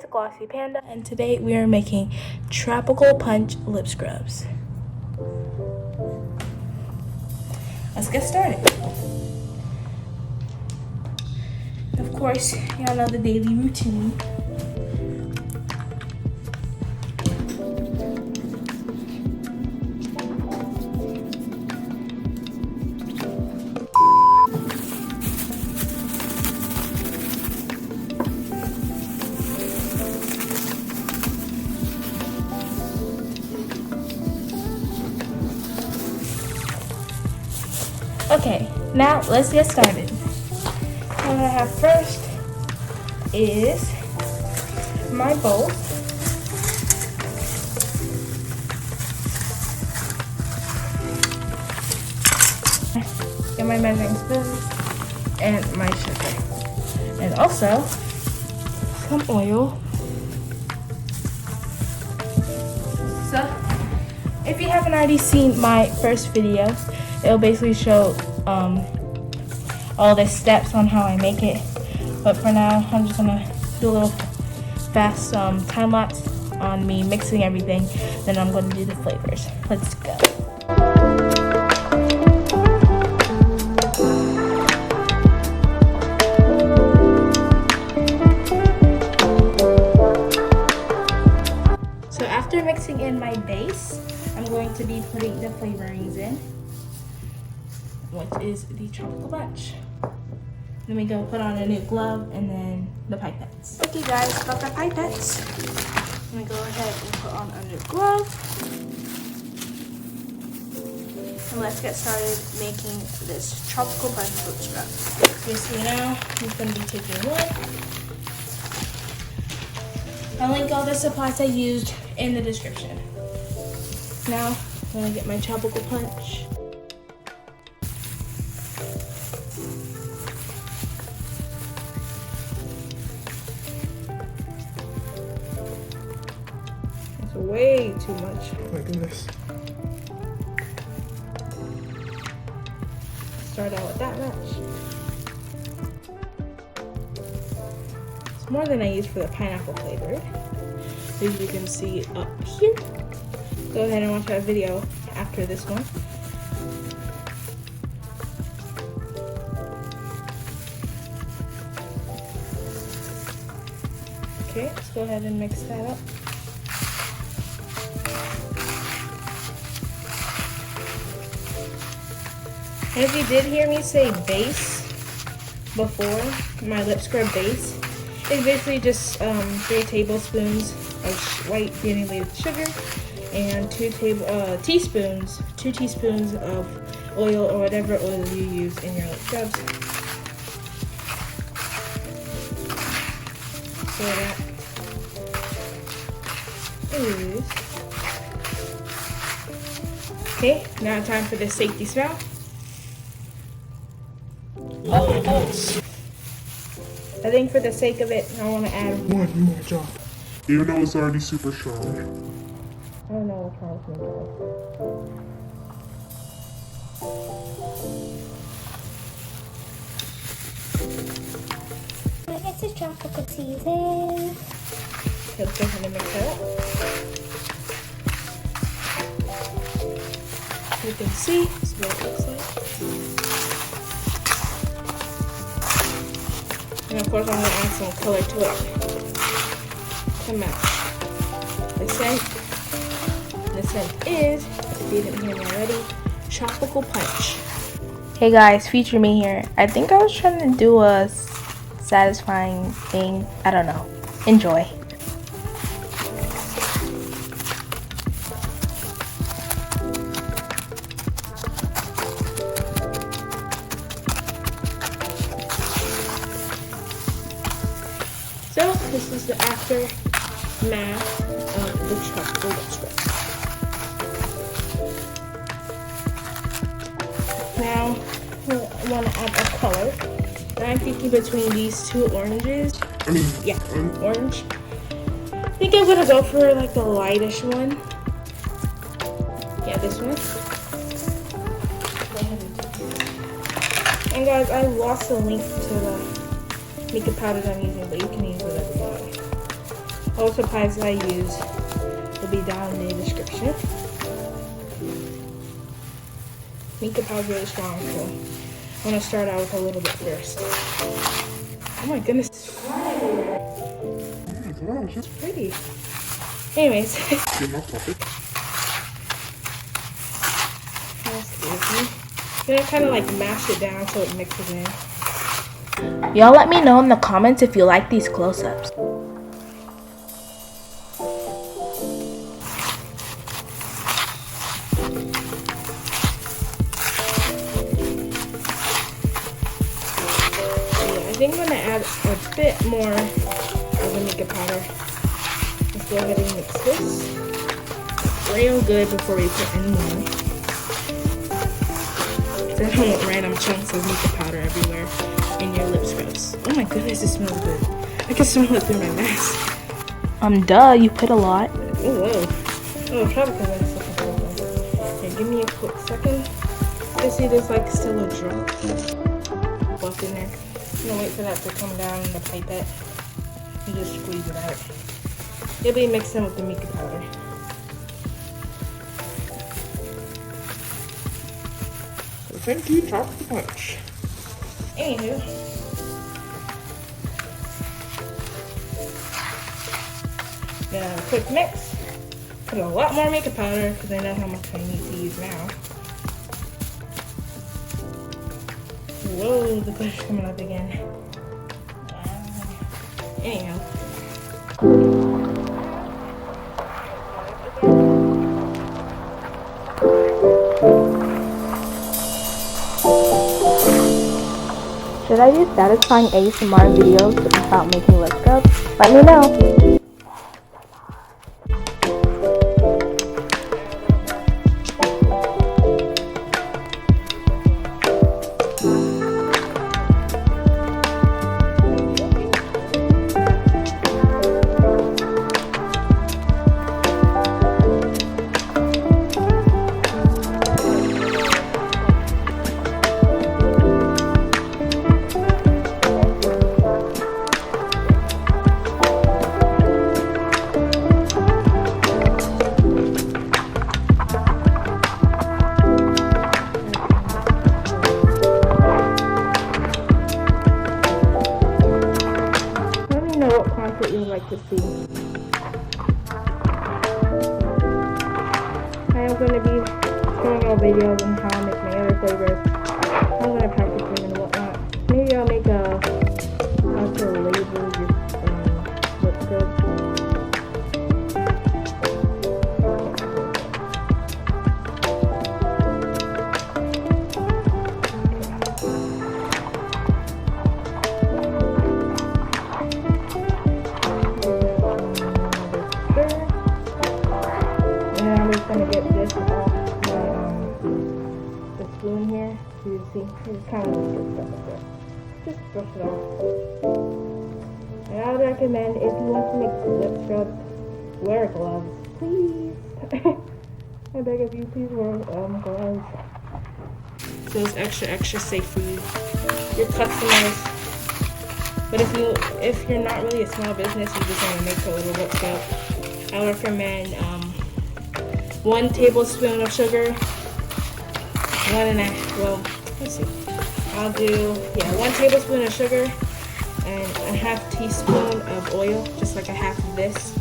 GlossyPanda, and today we are making Tropical Punch lip scrubs. Let's get started. Of course, y'all know the daily routine. Okay, now let's get started. What I have first is my bowl. And my measuring spoon and my sugar. And also some oil. So if you haven't already seen my first video, it'll basically show all the steps on how I make it. But for now, I'm just gonna do a little fast time lapse on me mixing everything. Then I'm gonna do the flavors. Let's go. So after mixing in my base, I'm going to be putting the flavorings in, which is the Tropical Punch. Then we go put on a new glove and then the pipettes. Okay guys, got the pipettes. I'm gonna go ahead and put on a new glove. And let's get started making this Tropical Punch lip scrub. Just so you know, I'm gonna be taking one. I'll link all the supplies I used in the description. Now, I'm gonna get my Tropical Punch. It's way too much. Oh my goodness. Start out with that much. It's more than I used for the pineapple flavored. As you can see up here. Go ahead and watch that video after this one. Okay, let's go ahead and mix that up. And if you did hear me say base before, my lip scrub base, it's basically just 3 tablespoons of white granulated sugar and 2 teaspoons of oil or whatever oil you use in your lip scrubs. So that is okay. Now time for the safety smell. I think for the sake of it, I want to add one more drop. Even though it's already super strong. I don't know what's wrong with me, guys. It's a tropical season. Let's go ahead and mix that up. You can see this is what it looks like. And of course I'm going to add some color to it to match the scent. The scent is, if you didn't hear me already, Tropical Punch. Hey guys, feature me here. I think I was trying to do a satisfying thing. I don't know. Enjoy. So this is the aftermath of the Tropical lip scrub. Now I want to add a color. I'm thinking between these two oranges. I mean, Yeah, orange. I think I'm gonna go for like the lightish one. Yeah, this one. And guys, I lost the link to the makeup powders I'm using, but you can use whatever you want. All supplies I use will be down in the description. Makeup powder is really strong, so I'm gonna start out with a little bit first. Oh my goodness, it's flying everywhere. oh my gosh, It's pretty. Anyways. get my pocket. Excuse me. I'm gonna kind of like mash it down so it mixes in. Y'all let me know in the comments if you like these close-ups. I think I'm gonna add a bit more of the makeup powder. Let's go ahead and mix this real good before we put any more. So I don't want random chunks of makeup powder everywhere in your lip scrubs. Oh my goodness, it smells good. I can smell it through my mask. Duh, you put a lot. Oh, whoa. Oh, probably because I stuck a little. Okay, give me a quick second. You see there's like still a drop left in there. I'm gonna wait for that to come down in the pipette and just squeeze it out. It'll be mixed in with the makeup powder. So thank you, Top of the Punch. Anywho. Then a quick mix. Put a lot more makeup powder because I know how much I need to use now. Whoa, the glitter's coming up again. Anyhow. Should I do satisfying ASMR videos about making lip scrubs? Let me know. What you would like to see. I am going to be showing y'all videos on how I make my other flavors. I'm going to practice them and whatnot. Maybe I'll make a how to label your lip scrubs. Gonna get this off my the spoon here. So you see, it's kind of good stuff up there. Just brush it off. And I would recommend if you want to make lip scrubs, wear gloves, please. I beg of you, please wear gloves. So it's extra safe for you, your customers. But if you're not really a small business, you just want to make a little lip scrub, I would recommend 1 tablespoon of sugar, 1 tablespoon of sugar, and a ½ teaspoon of oil, just like a half of this.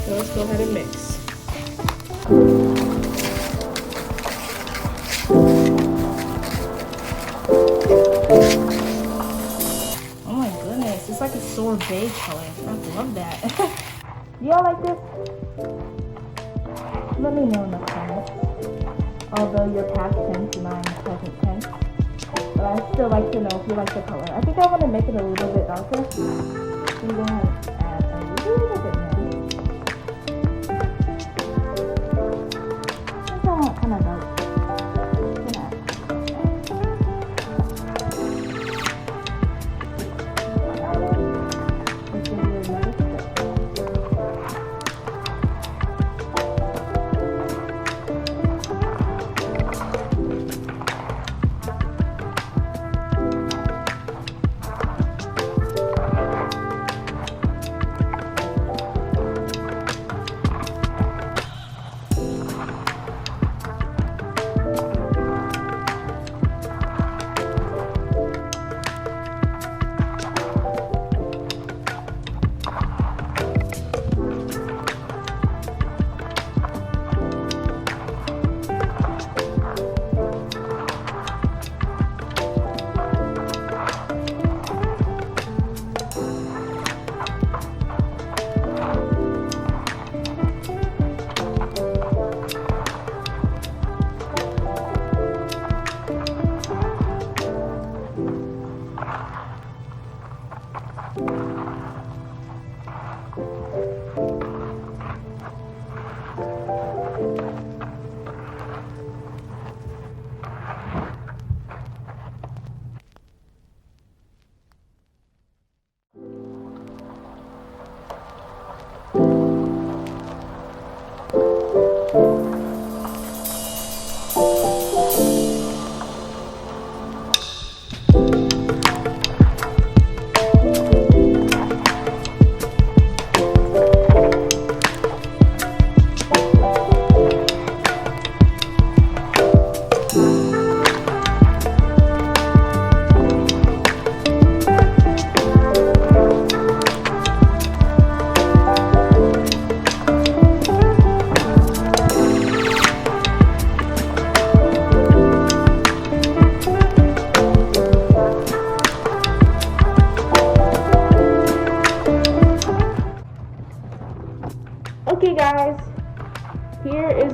So let's go ahead and mix. Oh my goodness, it's like a sorbet color. I love that. Do y'all like this? Let me know in the comments. Although your past tense, mine present tense. But I still like to know if you like the color. I think I want to make it a little bit darker. I'm going to add a little bit more. I think I want kind of dark.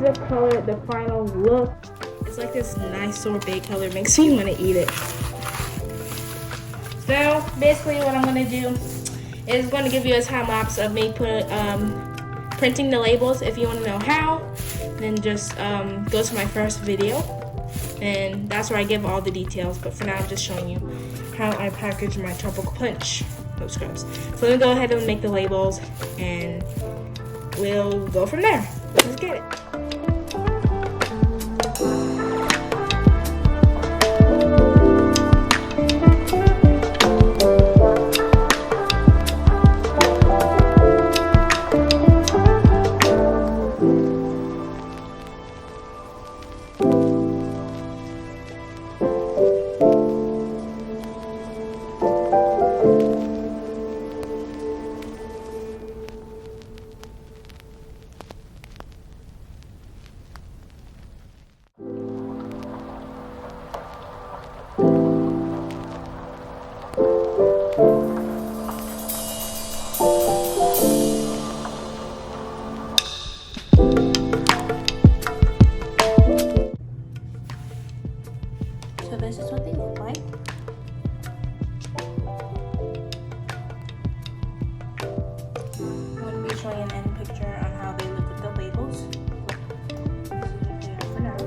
the color, the final look. It's like this nice sorbet color, makes me want to eat it. So basically what I'm going to do is going to give you a time lapse of me printing the labels. If you want to know how, then just go to my first video, and that's where I give all the details. But for now, I'm just showing you how I package my tropical punch of scrubs. So let me go ahead and make the labels, and we'll go from there. Let's get it. So this is what they look like. I'm going to be showing an end picture on how they look with the labels. This is what they are for now.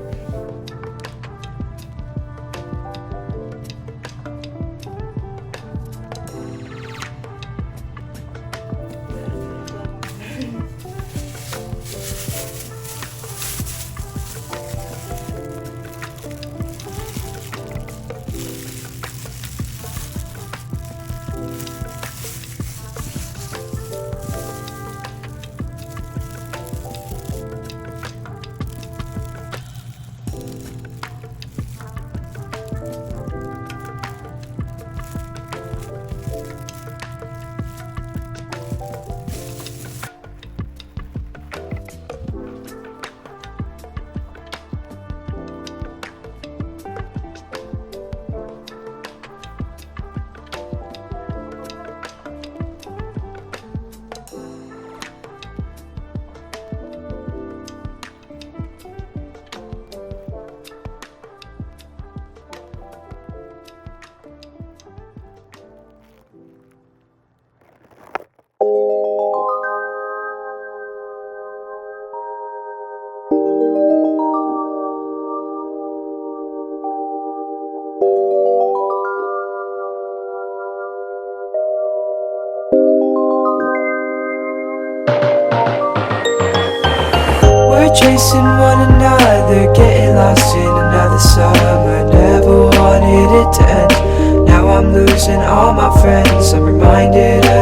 We're chasing one another, getting lost in another summer. Never wanted it to end. Now I'm losing all my friends. I'm reminded of